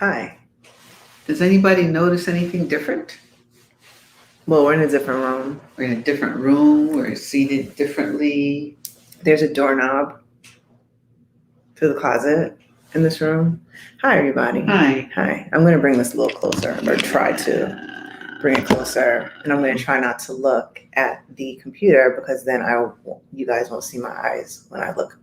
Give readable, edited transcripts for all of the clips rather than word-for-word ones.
Hi. Does anybody notice anything different? Well, we're in a different room. We're in a different room. We're seated differently. There's a doorknob to the closet in this room. Hi, everybody. Hi. Hi. I'm going to bring this a little closer, or try to bring it closer. And I'm going to try not to look at the computer because then you guys won't see my eyes when I look.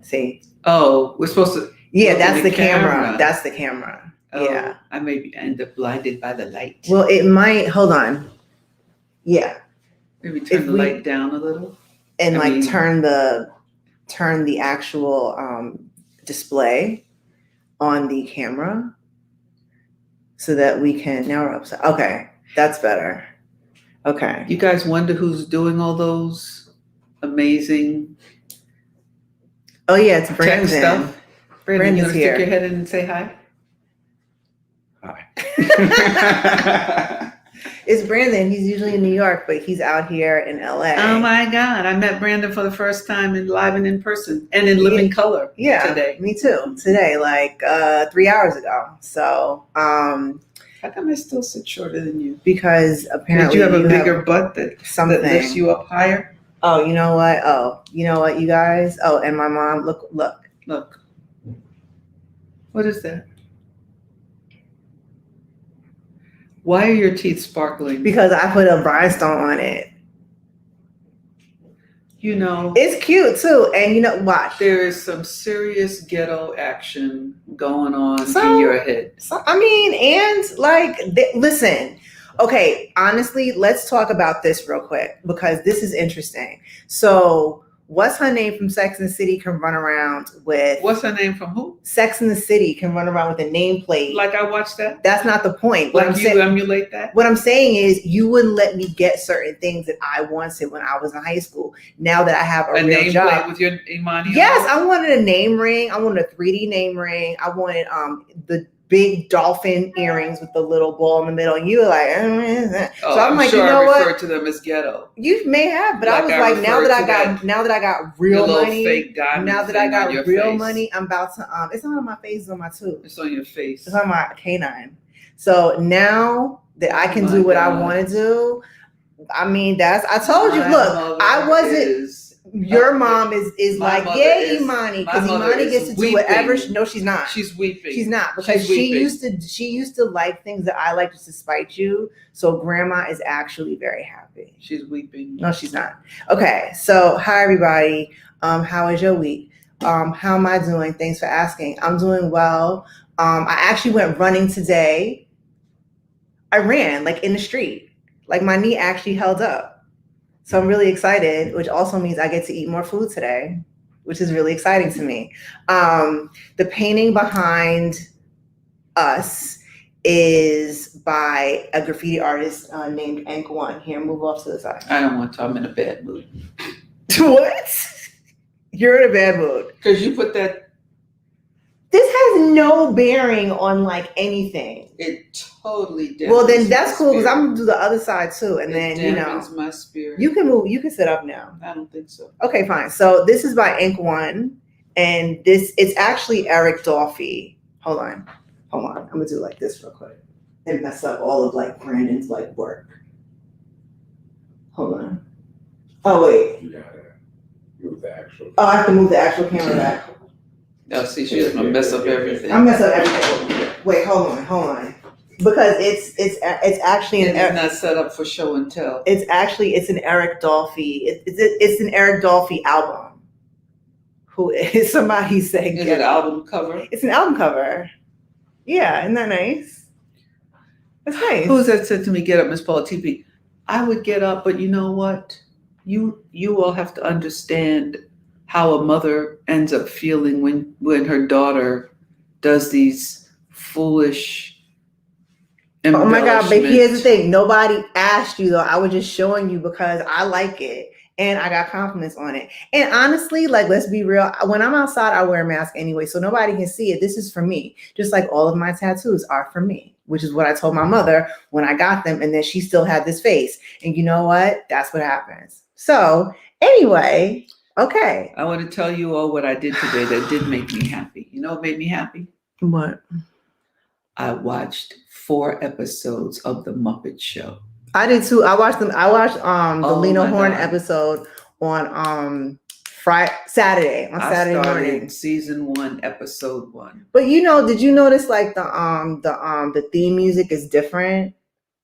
See? Oh, we're supposed to. Yeah, that's the camera. That's the camera. Oh, yeah. I may end up blinded by the light. Well, it might. Hold on. Yeah. Maybe turn the light down a little. And turn the actual display on the camera so that we can. Now we're upside. Okay, that's better. Okay. You guys wonder who's doing all those amazing. Oh yeah, it's Brandon. Tech stuff. Brandon, you want to here. stick your head in and say hi? Hi. It's Brandon. He's usually in New York, but he's out here in LA. Oh my God. I met Brandon for the first time live and in person and in living color today. Me too. Today, like 3 hours ago. So how come I still sit shorter than you? Because apparently you have a bigger butt that lifts you up higher? Oh, you know what, you guys? Oh, and my mom, look. What is that? Why are your teeth sparkling? Because I put a rhinestone on it. You know. It's cute too. And watch. There is some serious ghetto action going on in your head. Listen. Okay, honestly, let's talk about this real quick because this is interesting. So, what's her name from Sex and the City can run around with... What's her name from who? Sex and the City can run around with a nameplate. Like I watched that? That's not the point. Emulate that? What I'm saying is you wouldn't let me get certain things that I wanted when I was in high school. Now that I have a real job. Nameplate with your Imani? Yes, I wanted a name ring. I wanted a 3D name ring. I wanted the big dolphin earrings with the little ball in the middle, and you were like, so I'm like, sure, you know what? I referred to them as ghetto. You may have, but I was like, now that I got real money, now that I got real money, I'm about to. It's not on my face, it's on my tooth. It's on your face. It's on my canine. So now that I can do what I want to do, I told you. Look, I wasn't. Your mom is like, yeah, Imani, because Imani gets to do whatever. No, she's not. She's weeping. She's not, because she used to like things that I like just to spite you. So grandma is actually very happy. She's weeping. No, she's not. Okay, so hi everybody. How was your week? How am I doing? Thanks for asking. I'm doing well. I actually went running today. I ran in the street. My knee actually held up. So I'm really excited, which also means I get to eat more food today, which is really exciting to me. The painting behind us is by a graffiti artist named Ink One. Here, move off to the side. I don't want to. I'm in a bad mood. What? You're in a bad mood. Because you put that. This has no bearing on anything. It totally does. Well, then that's cool because I'm gonna do the other side too, and then my spirit. You can move. You can sit up now. I don't think so. Okay, fine. So this is by Ink One, and it's actually Eric Dolphy. Hold on. I'm gonna do this real quick and mess up all of Brandon's work. Hold on. Oh wait. You gotta move the actual. Oh, I have to move the actual camera back. No, see, she's gonna mess up everything. I mess up everything. Wait, hold on. Because it's actually it's not set up for show and tell. It's an Eric Dolphy. It's an Eric Dolphy album. Who is somebody saying? Is it an album cover? It's an album cover. Yeah, isn't that nice? That's nice. Who's that said to me, "Get up, Miss Paula TP"? I would get up, but you know what? You all have to understand how a mother ends up feeling when her daughter does these foolish Oh my God, but here's the thing. Nobody asked you though. I was just showing you because I like it and I got compliments on it. And honestly, let's be real. When I'm outside, I wear a mask anyway, so nobody can see it. This is for me. Just like all of my tattoos are for me, which is what I told my mother when I got them. And then she still had this face. And you know what? That's what happens. So anyway, okay. I want to tell you all what I did today that did make me happy. You know what made me happy? What? I watched 4 episodes of The Muppet Show. I did too. I watched the Oh Lena my Horne God. episode on Saturday I started morning. season 1, episode 1. But did you notice like the theme music is different?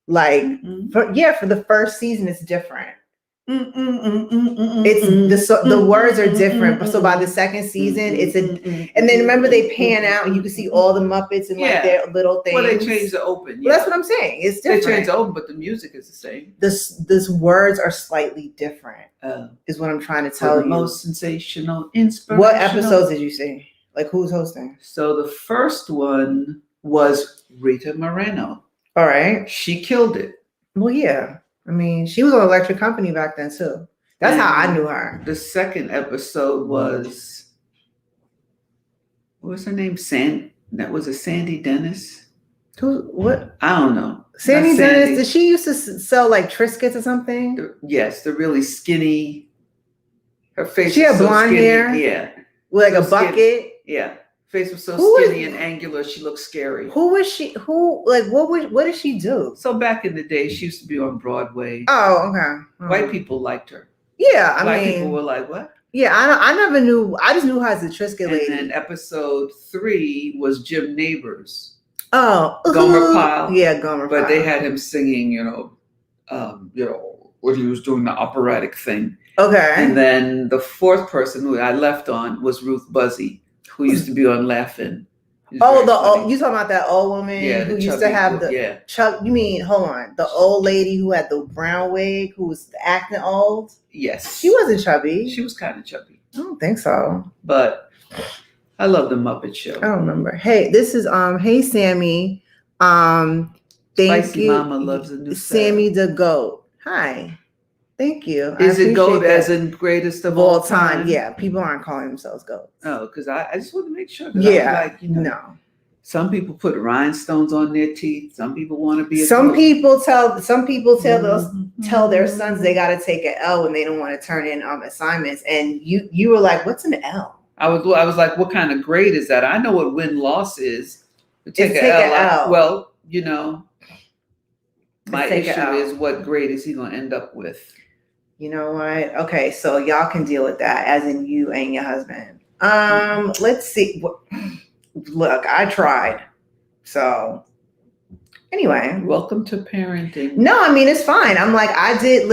Like for the first season it's different. It's the words are different. So by the second season it's and then remember they pan out and you can see all the Muppets and like their little things. Well, they changed the open. Well, that's what I'm saying. It's different. They changed the open, but the music is the same. This words are slightly different. Is what I'm trying to tell you. Most sensational, inspirational. What episodes did you see? Like who's hosting? So the first one was Rita Moreno. All right. She killed it. Well, yeah. I mean, she was on Electric Company back then too. That's how I knew her. The second episode was, what was her name? That was a Sandy Dennis. Who? What? I don't know. Sandy Dennis. Did she used to sell like Triscuits or something? Yes, the really skinny. Her face. She had blonde hair. Yeah. With like a bucket. Skinny. Yeah. Face was so skinny and angular, she looked scary. Who was she? What did she do? So back in the day, she used to be on Broadway. Oh, okay. White people liked her. Yeah, Black people were like, what? Yeah, I never knew. I just knew her as the Triscuit lady. And then episode 3 was Jim Neighbors. Oh, Gomer Pyle. Yeah, Gomer Pyle. But they had him singing, when he was doing the operatic thing. Okay. And then the 4th person who I left on was Ruth Buzzy, who used to be on Laugh-In. You talking about that old woman who used to have Chuck? You mean hold on, the old lady who had the brown wig, who was acting old? Yes, she wasn't chubby. She was kind of chubby. I don't think so. But I love the Muppet Show. I don't remember. Hey, this is hey Sammy. Thank Spicy you. Mama loves a new Sammy the Goat. Hi. Thank you. Is it GOAT as in greatest of all time? Yeah, people aren't calling themselves goats. Oh, because I just want to make sure. Yeah, no. Some people put rhinestones on their teeth. Some people want to be. Some people tell their sons they got to take an L when they don't want to turn in assignments. And you were like, "What's an L?" I was like, "What kind of grade is that?" I know what win-loss is. Take an L. Well, my issue is what grade is he going to end up with? You know what? Okay, so y'all can deal with that, as in you and your husband. Let's see. Look, I tried. So anyway. Welcome to parenting. No, I mean, it's fine. I'm like, I did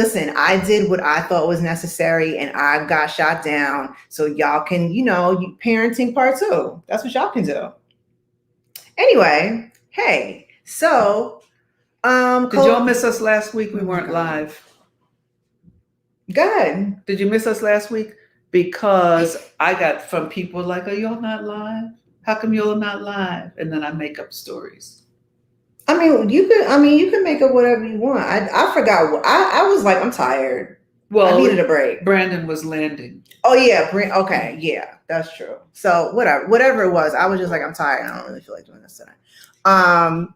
what I thought was necessary and I got shot down. So y'all can, parenting part 2. That's what y'all can do. Anyway, hey, so did y'all miss us last week? We weren't live. Good. Did you miss us last week? Because I got from people like, are y'all not live? How come y'all not live? And then I make up stories. I mean, you can make up whatever you want. I forgot what I was like, I'm tired. Well, I needed a break. Brandon was landing. Oh yeah. Okay. Yeah, that's true. So whatever it was, I was just like, I'm tired. I don't really feel like doing this tonight.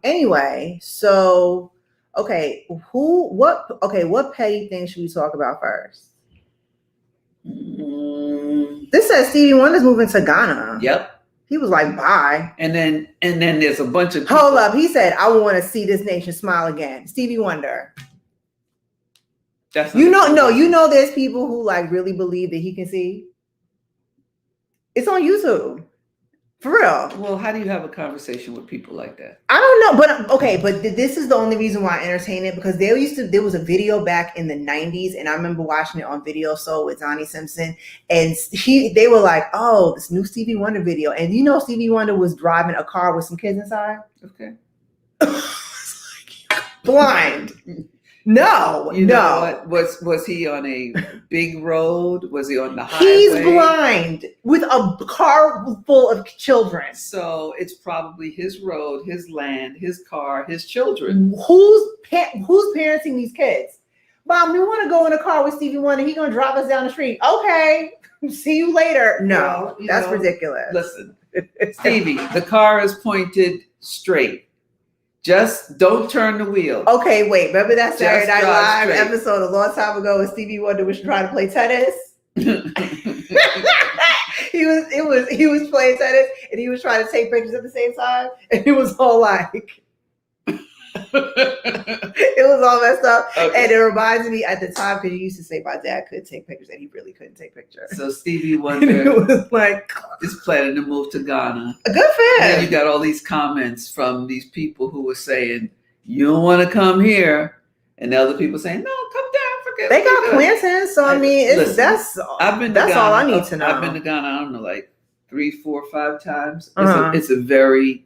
Anyway, so okay, what petty thing should we talk about first? This says Stevie Wonder's moving to Ghana. Yep. He was like, bye. And then there's a bunch of people. Hold up. He said, I want to see this nation smile again. Stevie Wonder. There's people who like really believe that he can see. It's on YouTube. For real. Well, how do you have a conversation with people like that? I don't know, but this is the only reason why I entertain it, because there was a video back in the 90s, and I remember watching it on Video Soul with Donnie Simpson, and they were like, oh, this new Stevie Wonder video, and Stevie Wonder was driving a car with some kids inside. Okay. Blind. No, no. What was he on a big road? Was he on the highway? He's blind with a car full of children. So it's probably his road, his land, his car, his children. Who's parenting these kids? Mom, we want to go in a car with Stevie Wonder. He's gonna drive us down the street. Okay, see you later. No, that's ridiculous. Listen, Stevie, the car is pointed straight. Just don't turn the wheel. Okay, wait. Remember that Saturday Night Live episode a long time ago when Stevie Wonder was trying to play tennis? He was playing tennis and he was trying to take pictures at the same time, and it was all like it was all messed up. Okay. And it reminds me at the time, because you used to say my dad could take pictures and he really couldn't take pictures. So Stevie And Wonder it was like is planning to move to Ghana. good for And him. you got all these comments from these people who were saying, you don't want to come here. And the other people saying, no, come to Africa. They got plantains, so I mean, I've been to that's Ghana. all I need to know. I've been to Ghana, I don't know, like 3, 4, 5 times. It's a very,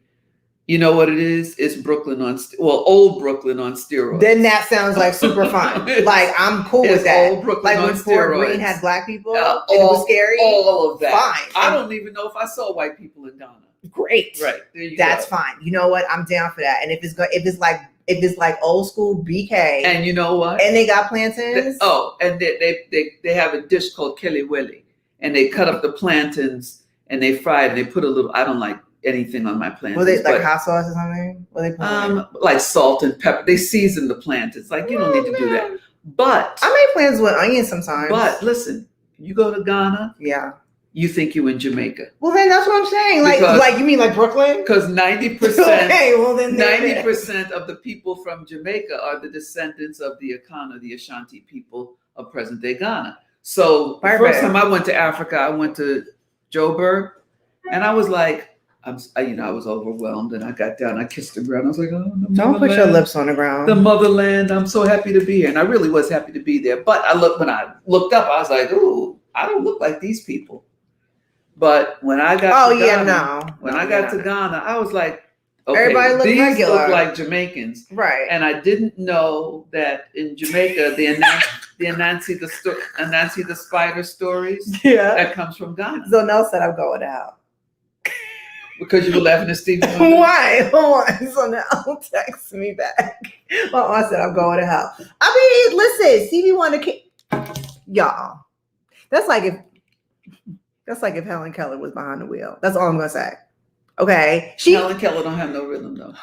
you know what it is? It's Brooklyn old Brooklyn on steroids. Then that sounds like super fun. Like I'm cool with that. Old Brooklyn Like on when Fort steroids. Green had black people, and all, it was scary. All of that. Fine. I don't even know if I saw white people in Ghana. Great. Right. There you That's go. fine. You know what? I'm down for that. And if it's like old school BK, And you know what? and they got plantains. And they have a dish called kelewele, and they cut up the plantains and they fry it and they put a little. I don't like anything on my plantains. Were they like but, hot sauce or something? What they put in? like salt and pepper. They season the plantains. Like you don't need to do that. But I make plans with onions sometimes. But listen, you go to Ghana, yeah. you think you're in Jamaica. Well, then that's what I'm saying. Because- Like you mean like Brooklyn? Because 90%. Okay, well then 90% of the people from Jamaica are the descendants of the Akana, the Ashanti people of present-day Ghana. So the first time I went to Africa, I went to Joburg, and I was like, I was overwhelmed, and I got down, I kissed the ground. I was like, oh, don't put your lips on the ground. The motherland. I'm so happy to be here, and I really was happy to be there. But when I looked up, I was like, ooh, I don't look like these people. But when I got to Ghana, I was like, okay, everybody look these regular. look like Jamaicans, right? And I didn't know that in Jamaica, the Anansi the spider stories, that comes from Ghana. So Nell said I'm going out. Because you were laughing at Stevie Wonder? Why? Hold on. So Nell text me back. My aunt said I'm going to hell. I mean, listen, Stevie Wonder, y'all. That's like if Helen Keller was behind the wheel. That's all I'm gonna say. Okay. Helen Keller don't have no rhythm though.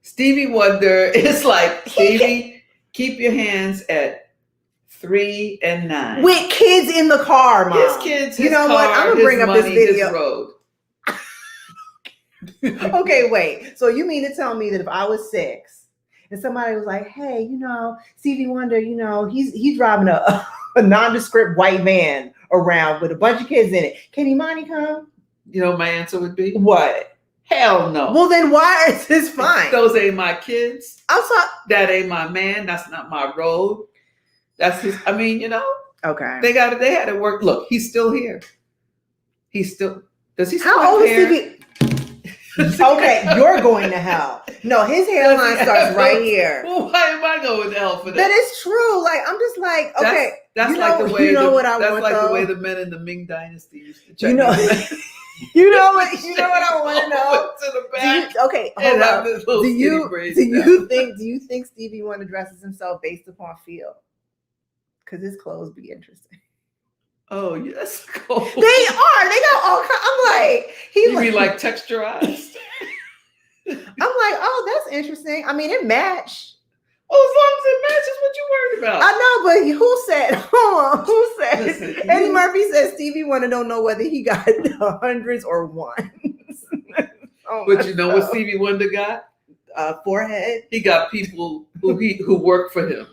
Stevie Wonder is like, Stevie, keep your hands at 3 and 9. With kids in the car, Mom. His kids, his you know car, what? I'm gonna bring up this video. His road. Okay, wait. So you mean to tell me that if I was 6 and somebody was like, hey, Stevie Wonder, he's driving a nondescript white van around with a bunch of kids in it. Can Imani come? You know what my answer would be? What? Hell no. Well, then why is this fine? Those ain't my kids. I'm sorry. That ain't my man. That's not my road. That's his. I mean, Okay. They had it work. Look, he's still here. Does he still How old is hair? Stevie? Okay, you're going to hell. No, his hairline starts right here. Well, why am I going to hell for that? That is true. Like, I'm just like, okay. That's like the way the way the men in the Ming Dynasty used to check. You know what I want to know? To the back. Hold up. Do you you think Stevie Wonder dresses himself based upon feel? Because his clothes be interesting. Oh, yes, cool. They are. They got all kinds. I'm like, you mean like texturized? I'm like, oh, that's interesting. I mean, it matched. Well, as long as it matches, what you worried about? I know, but who said? Hold on, who said? Listen, Eddie Murphy said Stevie Wonder don't know whether he got hundreds or ones. But you know what Stevie Wonder got? Forehead. He got people who work for him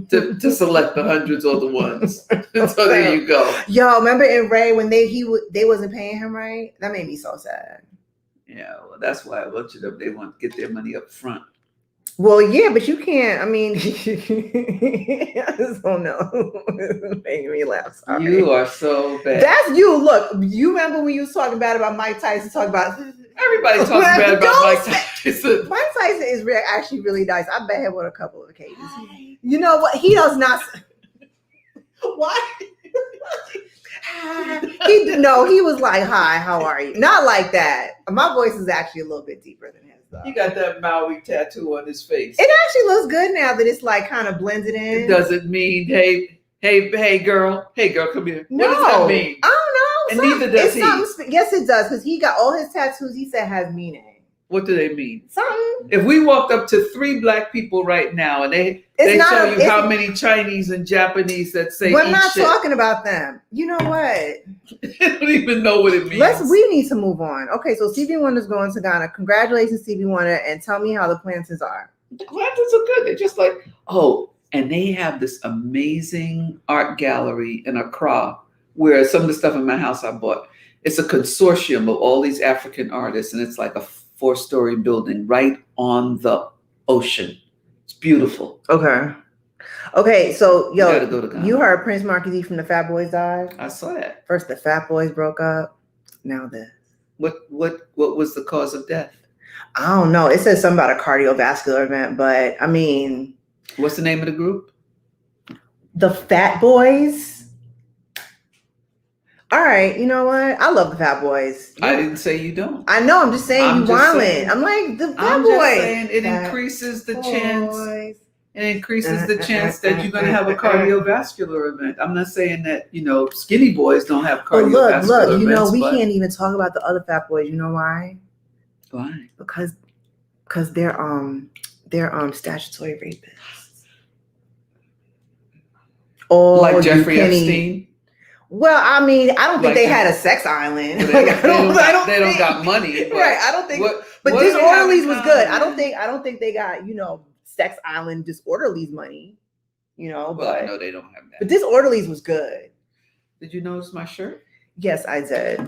to select the hundreds or the ones. So there you go. Yo, remember in Ray when they wasn't paying him right? That made me so sad. Yeah, well, that's why a bunch of them, they want to get their money up front. Well, yeah, but you can't. I mean, I just don't know. It's making me laugh. Sorry. You are so bad. That's you. Look, you remember when you was talking bad about Mike Tyson? Talking about everybody talks bad about Mike Tyson. Mike Tyson is actually really nice. I met him on a couple of occasions. You know what? He does not. Why? He was like, "Hi, how are you?" Not like that. My voice is actually a little bit deeper than his. He got that Maui tattoo on his face. It actually looks good now that it's like kind of blended in. It doesn't mean, hey, girl, come here. No, what does that mean? I don't know. And neither does he. Yes, it does, because he got all his tattoos. He said has meaning. What do they mean? Something. If we walked up to 3 black people right now and they show you how many Chinese and Japanese that say we're not shit. talking about them. You know what? They don't even know what it means. We need to move on. Okay, so Stevie Wonder's going to Ghana. Congratulations, Stevie Wonder, and tell me how the planters are. The planters are good. They're just like, and they have this amazing art gallery in Accra where some of the stuff in my house I bought. It's a consortium of all these African artists, and it's like a 4-story building right on the ocean. It's beautiful. Okay, so You gotta go to Ghana. You heard Prince Marquis from the Fat Boys died? I saw that. First the Fat Boys broke up, now this. What was the cause of death? I don't know. It says something about a cardiovascular event, but I mean, what's the name of the group? The Fat Boys. All right, you know what? I love the Fat Boys. I didn't say you don't. I know. I'm just saying you wildin'. I'm like the Fat Boys. Just saying it increases the chance. It increases the chance that you're going to have a cardiovascular event. I'm not saying that skinny boys don't have cardiovascular events. Look. We can't even talk about the other Fat Boys. You know why? Why? Because they're statutory rapists. Like Jeffrey Epstein. Well, I mean, I don't think they had a sex island. They don't got money. Right. I don't think. But Disorderlies was good. I don't think they got sex island Disorderlies money. Well, I know they don't have that. But Disorderlies was good. Did you notice my shirt? Yes, I did.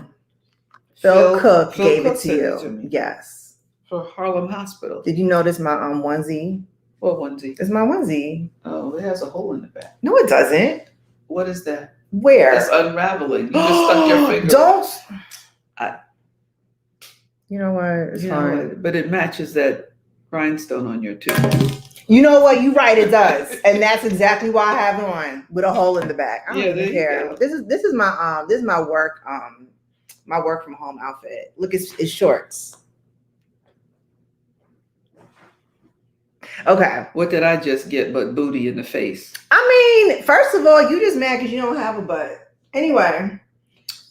Phil Cook gave it to you. Yes. For Harlem Hospital. Did you notice my onesie? What onesie? It's my onesie. Oh, it has a hole in the back. No, it doesn't. What is that? Where? It's unraveling. You just stuck your finger. Don't. You know what? It's fine. But it matches that rhinestone on your tooth. You know what? You're right. It does, and that's exactly why I have it on with a hole in the back. I don't even care. This is my work from home outfit. Look, it's shorts. Okay. What did I just get but booty in the face? I mean, first of all, you just mad because you don't have a butt. Anyway.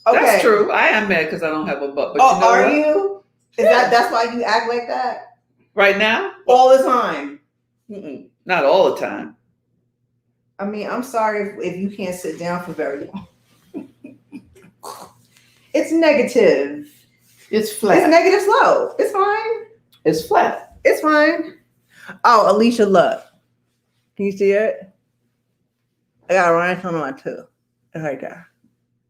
Okay. That's true. I am mad because I don't have a butt. But are you? That's why you act like that? Right now? All the time. Mm-mm. Not all the time. I mean, I'm sorry if you can't sit down for very long. It's negative. It's flat. It's negative slow. It's fine. It's flat. It's fine. Oh, Alicia, look. Can you see it? I got a rhinestone on my tooth. It's right there.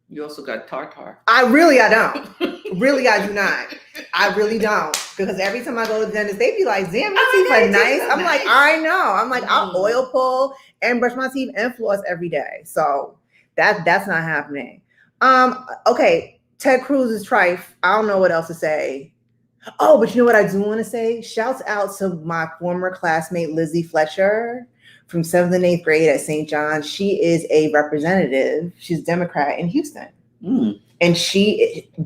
You also got tartar. I don't. Really, I do not. I really don't. Because every time I go to the dentist, they be like, damn, your teeth are nice. I'm like, I know. I'm like, I'll oil pull and brush my teeth and floss every day. So that's not happening. Okay. Ted Cruz is trife. I don't know what else to say. Oh, but you know what I do want to say? Shouts out to my former classmate, Lizzie Fletcher from 7th and 8th grade at St. John's. She is a representative. She's a Democrat in Houston. Mm. And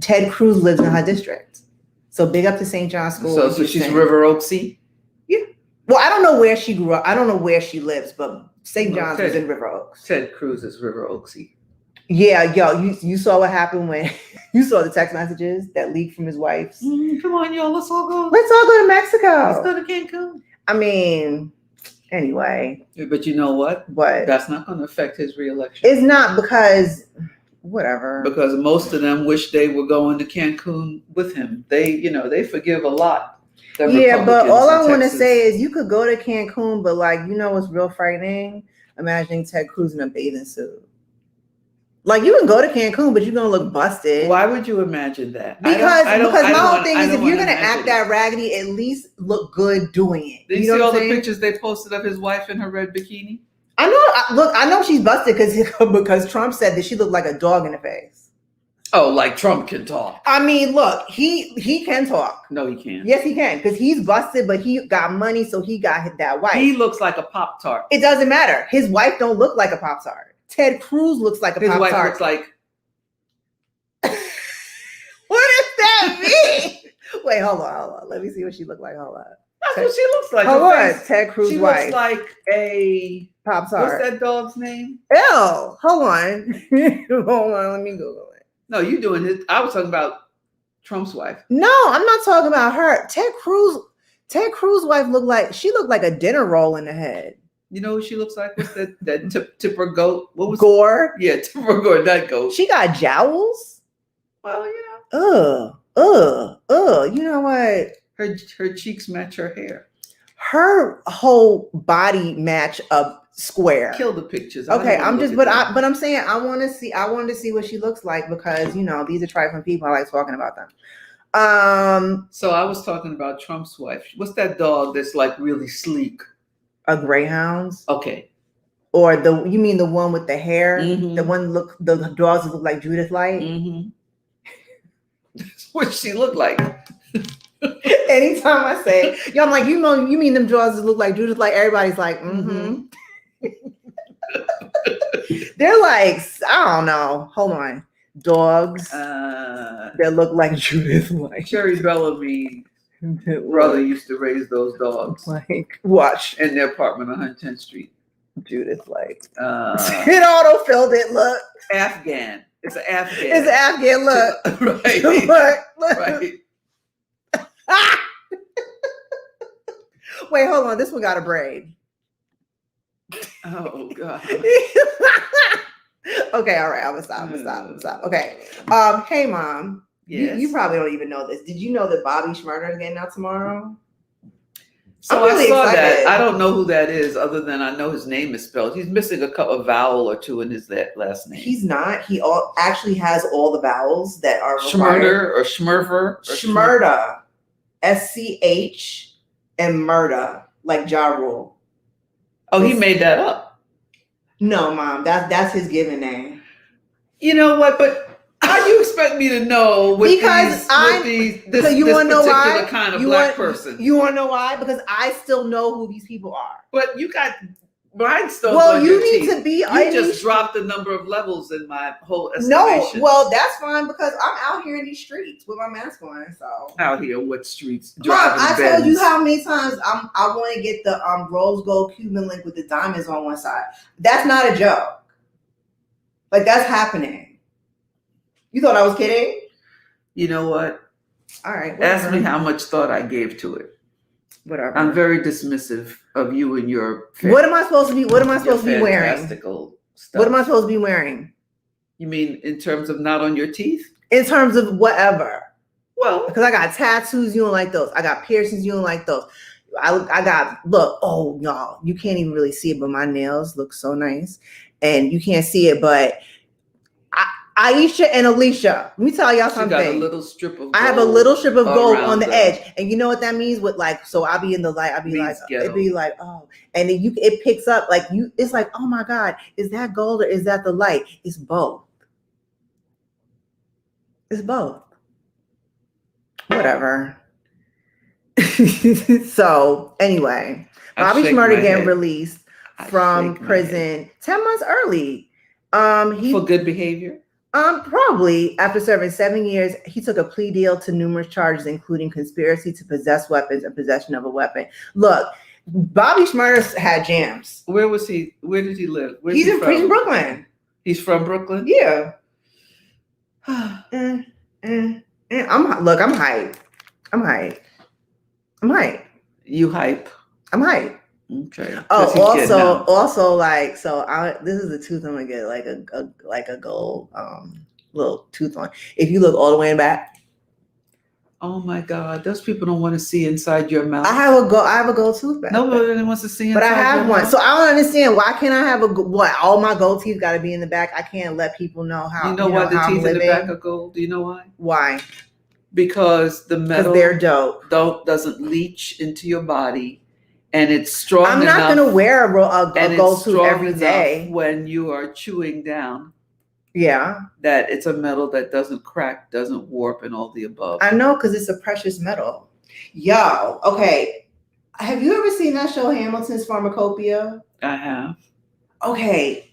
Ted Cruz lives in her district. So big up to St. John's School. So she's River Oaksy? Yeah. Well, I don't know where she grew up. I don't know where she lives, but St. John's is in River Oaks. Ted Cruz is River Oaksy. Yeah, yo, you saw what happened when you saw the text messages that leaked from his wife's. Come on, y'all, let's all go to Mexico. Let's go to Cancun. I mean, anyway. But you know what? What? That's not going to affect his reelection. It's not because, whatever. Because most of them wish they were going to Cancun with him. They forgive a lot. Yeah, but all I want to say is you could go to Cancun, but what's real frightening? Imagining Ted Cruz in a bathing suit. Like, you can go to Cancun, but you're going to look busted. Why would you imagine that? Because my whole thing is if you're going to act that raggedy, at least look good doing it. Did you see all the pictures they posted of his wife in her red bikini? I know she's busted because Trump said that she looked like a dog in the face. Oh, like Trump can talk. I mean, look, he can talk. No, he can't. Yes, he can, because he's busted, but he got money, so he got that wife. He looks like a Pop-Tart. It doesn't matter. His wife don't look like a Pop-Tart. Ted Cruz looks like a Pop-Tart. His wife looks like... What does that mean? Wait, hold on. Let me see what she looked like. Hold on. That's what she looks like. Hold on. Ted Cruz's wife. She looks like a... Pop-Tart. What's that dog's name? Ew. Hold on. Hold on. Let me Google it. No, you doing it. I was talking about Trump's wife. No, I'm not talking about her. Ted Cruz Ted Cruz wife looked like a dinner roll in the head. You know what she looks like? What's that Tipper goat? What was Gore. Yeah, Tipper goat, that goat. She got jowls. Well, yeah. You know what? Her cheeks match her hair. Her whole body match up square. Kill the pictures. Okay, I'm saying I wanted to see what she looks like because these are trifling people. I like talking about them. So I was talking about Trump's wife. What's that dog that's like really sleek? A greyhound. Okay. Or you mean the one with the hair? Mm-hmm. The dogs that look like Judith Light? Mm-hmm. That's what she looked like. Anytime I say it, I'm like, you mean them dogs that look like Judith Light? Everybody's like, mm-hmm. They're like, I don't know. Hold on. Dogs that look like Judith Light. Cherry Bellamy brother used to raise those dogs. Like, watch. In their apartment on 110th Street. Judith Light. It auto-filled it, look. Afghan. It's an Afghan. It's an Afghan, look. Right. Look. Right. Wait, hold on. This one got a braid. Oh, God. Okay, all right. I'm gonna stop. Okay. Hey, Mom. Yes. You probably don't even know this. Did you know that Bobby Shmurda is getting out tomorrow? So I'm really I saw excited. that. I don't know who that is, other than I know his name is spelled. He's missing a vowel or two in his last name. He's not. He actually has all the vowels that are required. Shmurda or Shmurfer. Shmurda. SCH and Murda, like Ja Rule. Oh, he made that up. No, Mom. That's his given name. You know what? But how do you expect me to know this you want to know why? Kind of black person? You want to know why? Because I still know who these people are. But you got rhinestones. Well, you need to be. You just dropped the number of levels in my whole estimation. No, well, that's fine because I'm out here in these streets with my mask on. So out here, what streets? Mom, I told you how many times I want to get the rose gold Cuban link with the diamonds on one side. That's not a joke. Like that's happening. You thought I was kidding? You know what? All right. Whatever. Ask me how much thought I gave to it. Whatever. I'm very dismissive of you and your. What am I supposed to be? What am I supposed to be wearing? Stuff. What am I supposed to be wearing? You mean in terms of not on your teeth? In terms of whatever. Well, because I got tattoos, you don't like those. I got piercings, you don't like those. I got oh y'all, you can't even really see it, but my nails look so nice, and you can't see it, but. Aisha and Alicia, let me tell y'all something. Got a little strip of gold. I have a little strip of gold on the edge, and you know what that means? With like, so I'll be in the light. I'll be like, it'd be like, oh, and then it picks up like you. It's like, oh my God, is that gold or is that the light? It's both. It's both. Whatever. So anyway, Bobby Shmurda getting released from prison 10 months early. For good behavior. Probably after serving 7 years, he took a plea deal to numerous charges, including conspiracy to possess weapons and possession of a weapon. Look, Bobby Shmurda had jams. Where was he? Where did he live? He's in Brooklyn. He's from Brooklyn? Yeah. I'm hyped. You hype? I'm hyped. Okay. Oh, also, like, so this is the tooth I'm gonna get, like a gold little tooth on. If you look all the way in back. Oh my God, those people don't want to see inside your mouth. I have a gold tooth back. Nobody wants to see inside. But I have your one, mouth. so I don't understand why can't I have all my gold teeth got to be in the back? I can't let people know how. You know why the teeth in the back are gold? Do you know why? Why? Because the metal they're dope. Doesn't leach into your body. And it's strong enough. I'm not going to wear a gold tooth every day. When you are chewing down. Yeah. That it's a metal that doesn't crack, doesn't warp, and all the above. I know, because it's a precious metal. Yo, okay. Have you ever seen that show, Hamilton's Pharmacopoeia? I have. Okay.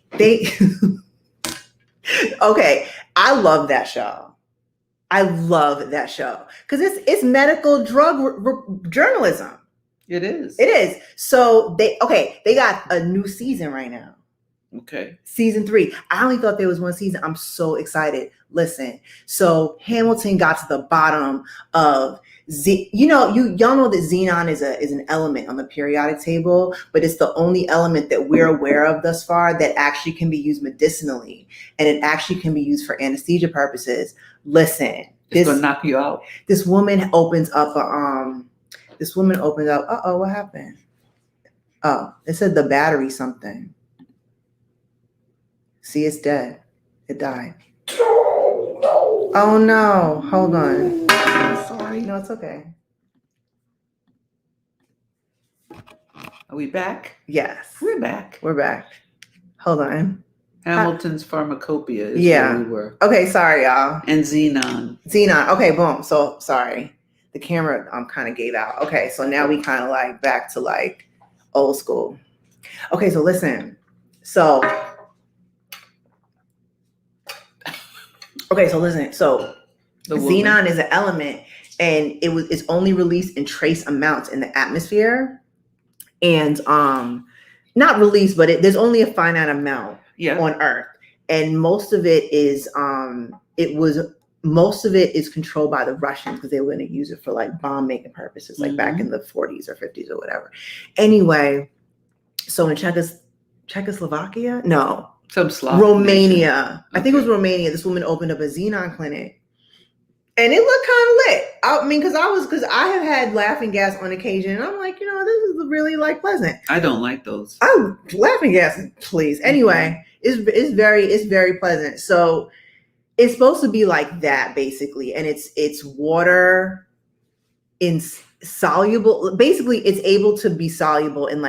Okay. I love that show. Because it's medical drug journalism. It is. So they got a new season right now. Okay. Season 3. I only thought there was one season. I'm so excited. Listen, so Hamilton got to the bottom of y'all know that Xenon is an element on the periodic table, but it's the only element that we're aware of thus far that actually can be used medicinally, and it actually can be used for anesthesia purposes. Listen, It's gonna knock you out. This woman opens up what happened? Oh, it said the battery something. See, it's dead. It died. Oh no, hold on. Sorry. No, it's okay. Are we back? Yes. We're back. We're back. Hold on. Hamilton's Pharmacopoeia is Yeah. where we were. Okay, sorry, y'all. And Xenon. Okay, boom. So sorry. The camera kind of gave out. Okay, so now we kind of like back to like old school. Okay, so listen. So The Xenon is an element, and it's only released in trace amounts in the atmosphere, and not released, but there's only a finite amount on Earth, and most of it is controlled by the Russians because they were going to use it for like bomb making purposes, like back in the 40s or 50s or whatever. Anyway, so in Czechoslovakia, no. Some Slav Romania. nation. I think it was Romania. This woman opened up a Xenon clinic, and it looked kind of lit. I mean, because I have had laughing gas on occasion, and I'm like, this is really like pleasant. I don't like those. Oh, laughing gas, please. Anyway, it's very pleasant. So it's supposed to be like that basically, and it's water insoluble. Basically, it's able to be soluble in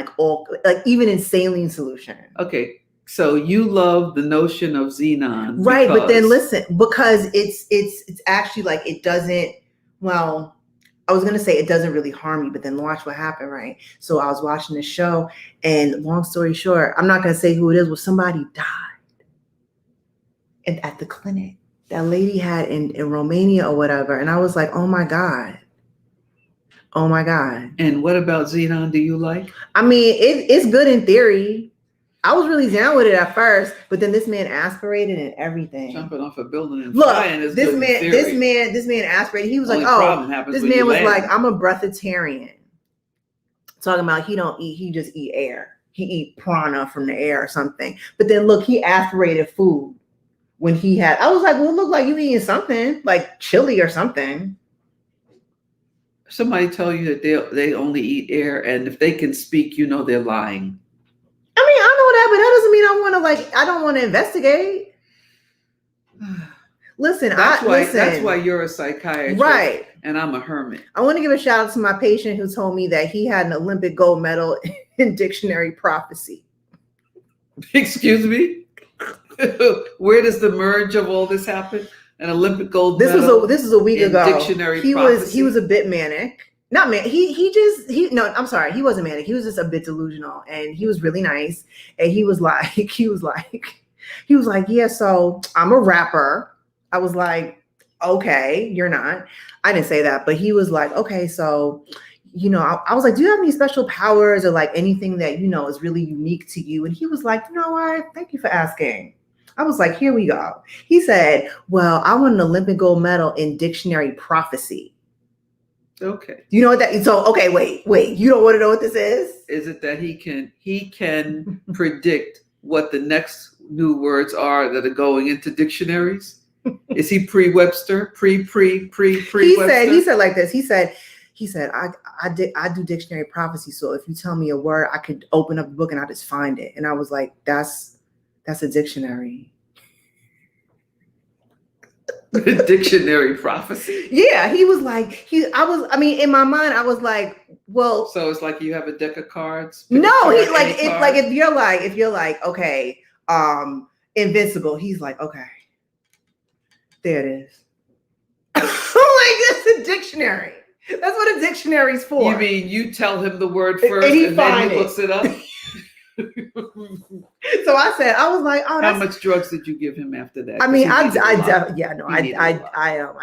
even in saline solution. Okay. So you love the notion of Xenon. Right, but then listen, because it's actually like it doesn't, well, I was gonna say it doesn't really harm you, but then watch what happened, right? So I was watching the show, and long story short, I'm not gonna say who it is, but somebody died at the clinic that lady had in Romania or whatever. And I was like, oh my God. And what about Xenon do you like? I mean, it's good in theory. I was really down with it at first, but then this man aspirated and everything. Jumping off a building and Look, flying is good in theory. This man aspirated. He was Only like, this man was like, I'm a breatharian. Talking about he don't eat, he just eat air. He eat prana from the air or something. But then look, he aspirated food when he had, I was like, well, look like you eating something like chili or something. Somebody tell you that they only eat air, and if they can speak, they're lying. I mean, I know that, but that doesn't mean I don't want to investigate. Listen, that's why you're a psychiatrist, right? And I'm a hermit. I want to give a shout out to my patient who told me that he had an Olympic gold medal in dictionary prophecy. Excuse me? Where does the merge of all this happen? An Olympic gold medal. This was a week ago. Dictionary prophecy. He was a bit manic. Not man. I'm sorry. He wasn't manic. He was just a bit delusional, and he was really nice. And he was like, yeah. So I'm a rapper. I was like, okay, you're not. I didn't say that, but he was like, okay, so, I was like, do you have any special powers or like anything that is really unique to you? And he was like, you know what? Thank you for asking. I was like, here we go. He said, well, I won an Olympic gold medal in dictionary prophecy. Okay. You know what that? So okay, wait. You don't want to know what this is? Is it that he can predict what the next new words are that are going into dictionaries? Is he pre-Webster? Pre-Webster? He said like this. He said, I do dictionary prophecy. So if you tell me a word, I could open up a book and I just find it. And I was like, that's a dictionary. Dictionary prophecy. Yeah, he was like, in my mind, I was like, well. So it's like you have a deck of cards. No, he's like, it's like if you're like, okay, invincible. He's like, okay, there it is. I'm like, that's a dictionary. That's what a dictionary's for. You mean you tell him the word first and then he looks it up? So I was like, oh, how much drugs did you give him after that? I mean, I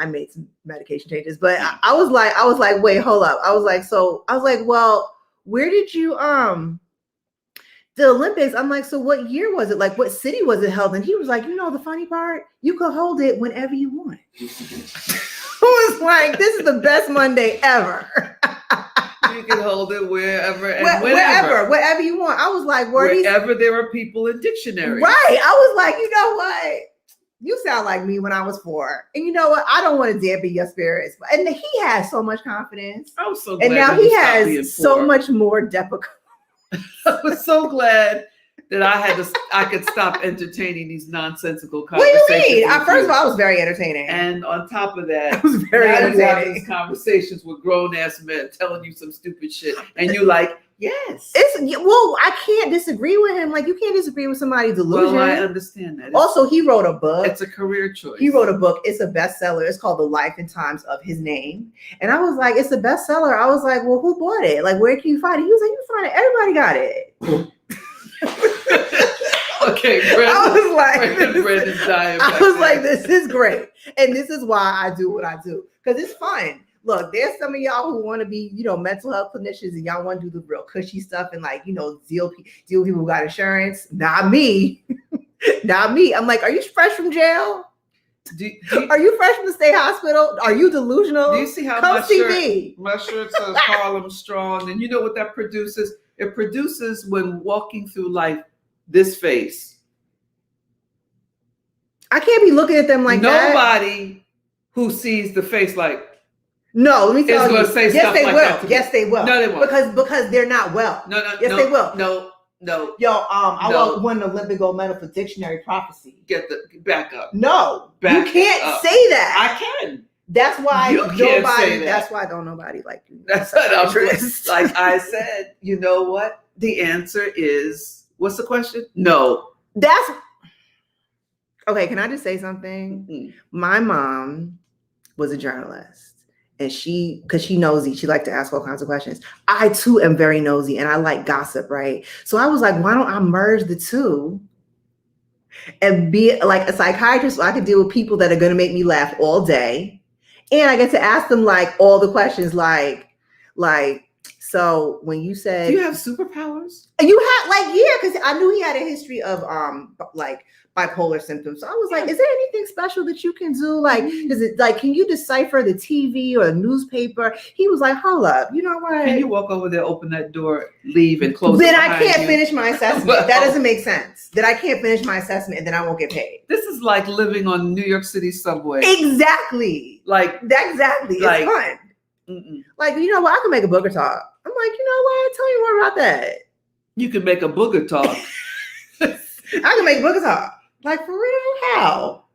made some medication changes, but I was like, wait, hold up. I was like, well, where did you the Olympics. I'm like, so what year was it? Like, what city was it held in? He was like, the funny part, you could hold it whenever you want. I was like, this is the best Monday ever. You can hold it wherever and wherever you want. I was like, wherever there are people in dictionaries. Right. I was like, you know what? You sound like me when I was 4. And you know what? I don't want to dampen your spirits. And he has so much confidence. I was so glad. And now he has so much more depth. I was so glad that I could stop entertaining these nonsensical conversations. What do you mean? First of all, I was very entertaining. And on top of that, I was very entertaining. These conversations with grown ass men telling you some stupid shit, and you're like, yes. I can't disagree with him. Like, you can't disagree with somebody's delusion. Well, I understand that. Also, he wrote a book. It's a career choice. He wrote a book. It's a bestseller. It's called The Life and Times of His Name. And I was like, it's a bestseller. I was like, well, who bought it? Like, where can you find it? He was like, you can find it. Everybody got it. Okay, Brandon's dying. I was like, this is great. And this is why I do what I do. Because it's fun. Look, there's some of y'all who want to be, mental health clinicians, and y'all want to do the real cushy stuff and deal with people who got insurance. Not me. Not me. I'm like, are you fresh from jail? Are you fresh from the state hospital? Are you delusional? Do you see how my shirt says Harlem Strong? And you know what that produces? It produces, when walking through life, this face. I can't be looking at them like nobody who sees the face like. No, let me tell you. Say yes, they like will. Yes, they will. No, they won't. Because they're not well. Yes, they will. No. Yo, I won an Olympic gold medal for dictionary prophecy. Get back up. No, you can't say that. I can. That's why That's why don't nobody like you. That's what I'm like. I said. You know what? The answer is. What's the question? No. That's okay. Can I just say something? Mm-hmm. My mom was a journalist. And because she nosy, she liked to ask all kinds of questions. I too am very nosy and I like gossip, right? So I was like, why don't I merge the two and be like a psychiatrist so I could deal with people that are going to make me laugh all day. And I get to ask them like all the questions like, so when you said. Do you have superpowers? You had because I knew he had a history of bipolar symptoms. So I was like, is there anything special that you can do? Like, is it like, can you decipher the TV or the newspaper? He was like, hold up, you know what? Can you walk over there, open that door, leave, and close it? Then I can't finish my assessment. That doesn't make sense. That I can't finish my assessment and then I won't get paid. This is like living on New York City subway. Exactly. Exactly. It's fun. Mm-mm. Like, you know what? I can make a booger talk. I'm like, you know what? Tell me more about that. You can make a booger talk. I can make booger talk. Like, for real? How?